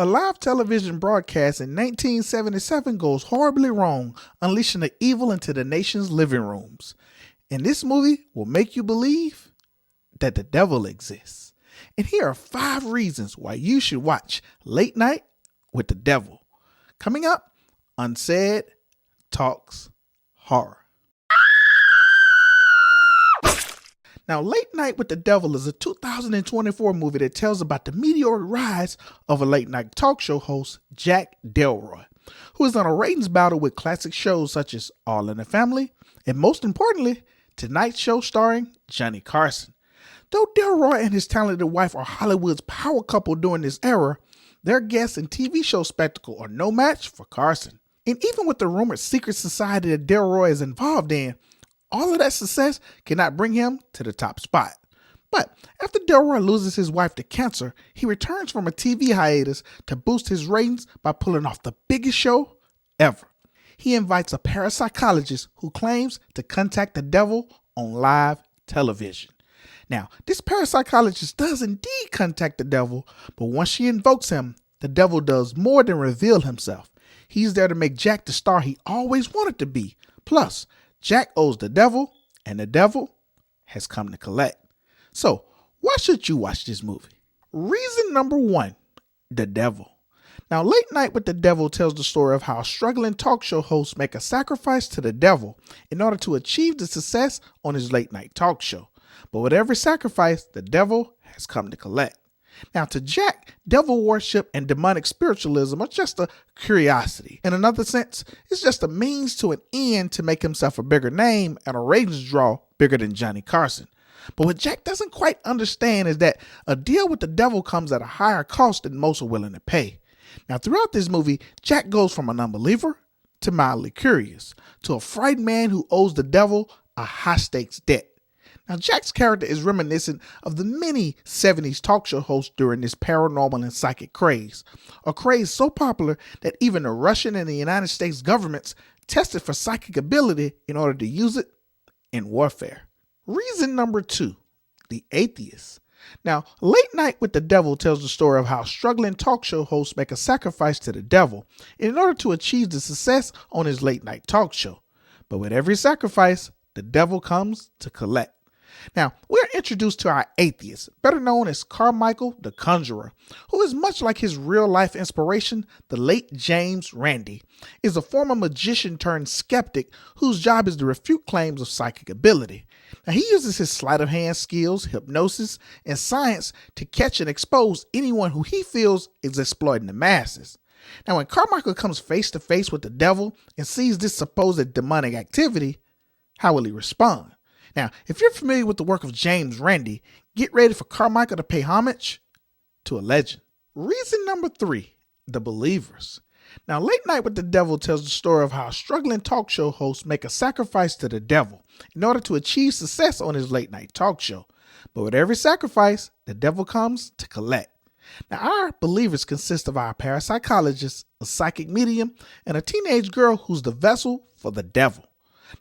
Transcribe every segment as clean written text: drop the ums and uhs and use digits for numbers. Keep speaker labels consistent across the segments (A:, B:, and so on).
A: A live television broadcast in 1977 goes horribly wrong, unleashing the evil into the nation's living rooms. And this movie will make you believe that the devil exists. And here are 5 reasons why you should watch Late Night with the Devil. Coming up on CEDtalks Horror. Now, Late Night with the Devil is a 2024 movie that tells about the meteoric rise of a late night talk show host, Jack Delroy, who is on a ratings battle with classic shows such as All in the Family, and most importantly, Tonight Show starring Johnny Carson. Though Delroy and his talented wife are Hollywood's power couple during this era, their guests and TV show spectacle are no match for Carson. And even with the rumored secret society that Delroy is involved in, all of that success cannot bring him to the top spot. But after Delroy loses his wife to cancer, he returns from a TV hiatus to boost his ratings by pulling off the biggest show ever. He invites a parapsychologist who claims to contact the devil on live television. Now, this parapsychologist does indeed contact the devil, but once she invokes him, the devil does more than reveal himself. He's there to make Jack the star he always wanted to be. Plus, Jack owes the devil, and the devil has come to collect. So, why should you watch this movie? Reason number 1, the devil. Now, Late Night with the Devil tells the story of how struggling talk show hosts make a sacrifice to the devil in order to achieve the success on his late night talk show. But with every sacrifice, the devil has come to collect. Now, to Jack, devil worship and demonic spiritualism are just a curiosity. In another sense, it's just a means to an end to make himself a bigger name and a ratings draw bigger than Johnny Carson. But what Jack doesn't quite understand is that a deal with the devil comes at a higher cost than most are willing to pay. Now, throughout this movie, Jack goes from an unbeliever to mildly curious to a frightened man who owes the devil a high-stakes debt. Now, Jack's character is reminiscent of the many 70s talk show hosts during this paranormal and psychic craze, a craze so popular that even the Russian and the United States governments tested for psychic ability in order to use it in warfare. Reason number 2, the Atheist. Now, Late Night with the Devil tells the story of how struggling talk show hosts make a sacrifice to the devil in order to achieve the success on his late night talk show. But with every sacrifice, the devil comes to collect. Now, we're introduced to our atheist, better known as Carmichael the Conjurer, who is much like his real-life inspiration, the late James Randi, is a former magician turned skeptic whose job is to refute claims of psychic ability. Now, he uses his sleight of hand skills, hypnosis, and science to catch and expose anyone who he feels is exploiting the masses. Now, when Carmichael comes face to face with the devil and sees this supposed demonic activity, how will he respond? Now, if you're familiar with the work of James Randi, get ready for Carmichael to pay homage to a legend. Reason number 3, the believers. Now, Late Night with the Devil tells the story of how struggling talk show hosts make a sacrifice to the devil in order to achieve success on his late night talk show. But with every sacrifice, the devil comes to collect. Now, our believers consist of our parapsychologist, a psychic medium, and a teenage girl who's the vessel for the devil.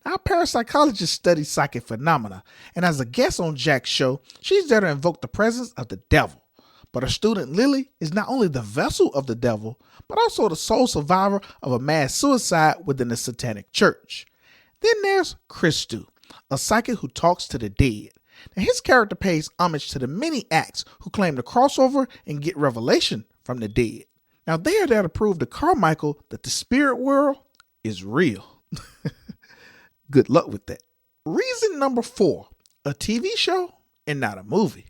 A: Now, our parapsychologist studies psychic phenomena, and as a guest on Jack's show, she's there to invoke the presence of the devil. But her student Lily is not only the vessel of the devil, but also the sole survivor of a mass suicide within the satanic church. Then there's Christu, a psychic who talks to the dead. Now, his character pays homage to the many acts who claim to cross over and get revelation from the dead. Now, they are there to prove to Carmichael that the spirit world is real. Good luck with that. Reason number 4, a TV show and not a movie.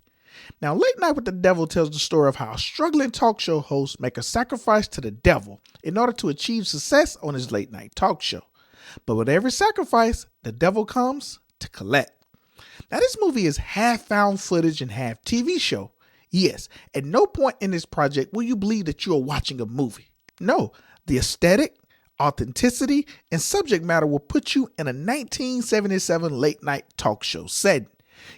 A: Now, Late Night with the Devil tells the story of how struggling talk show hosts make a sacrifice to the devil in order to achieve success on his late night talk show. But with every sacrifice, the devil comes to collect. Now, this movie is half found footage and half TV show. Yes, at no point in this project will you believe that you are watching a movie. No, the aesthetic, authenticity, and subject matter will put you in a 1977 late night talk show setting.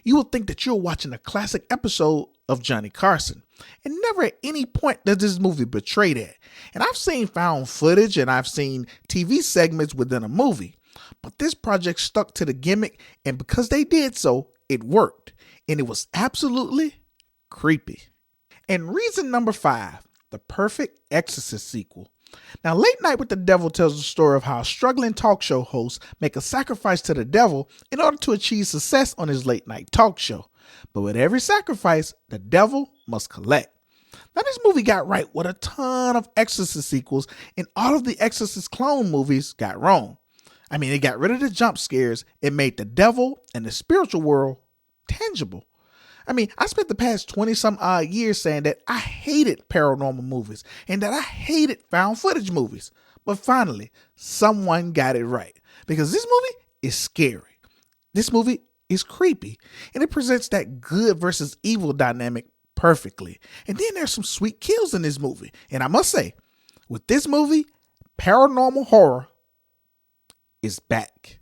A: You will think that you're watching a classic episode of Johnny Carson, and never at any point does this movie betray that. And I've seen found footage and I've seen TV segments within a movie, but this project stuck to the gimmick, and because they did so, it worked, and it was absolutely creepy. And reason number 5, the perfect Exorcist sequel. Now, Late Night with the Devil tells the story of how struggling talk show hosts make a sacrifice to the devil in order to achieve success on his late night talk show. But with every sacrifice, the devil must collect. Now, this movie got right what a ton of Exorcist sequels and all of the Exorcist clone movies got wrong. I mean, it got rid of the jump scares. It made the devil and the spiritual world tangible. I mean, I spent the past 20 some odd years saying that I hated paranormal movies and that I hated found footage movies. But finally, someone got it right, because this movie is scary. This movie is creepy, and it presents that good versus evil dynamic perfectly. And then there's some sweet kills in this movie. And I must say, with this movie, paranormal horror is back.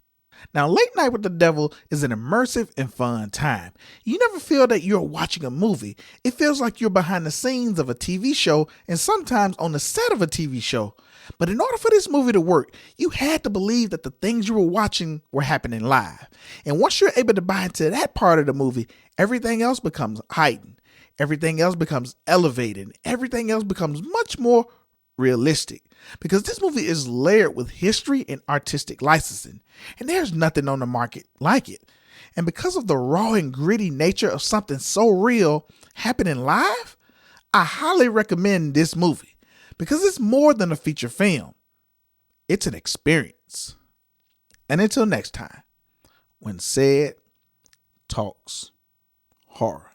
A: Now, Late Night with the Devil is an immersive and fun time. You never feel that you're watching a movie. It feels like you're behind the scenes of a TV show and sometimes on the set of a TV show. But in order for this movie to work, you had to believe that the things you were watching were happening live. And once you're able to buy into that part of the movie, everything else becomes heightened. Everything else becomes elevated. Everything else becomes much more realistic, because this movie is layered with history and artistic licensing, and there's nothing on the market like it. And because of the raw and gritty nature of something so real happening live, I highly recommend this movie, because it's more than a feature film. It's an experience. And until next time, when CEDtalks horror.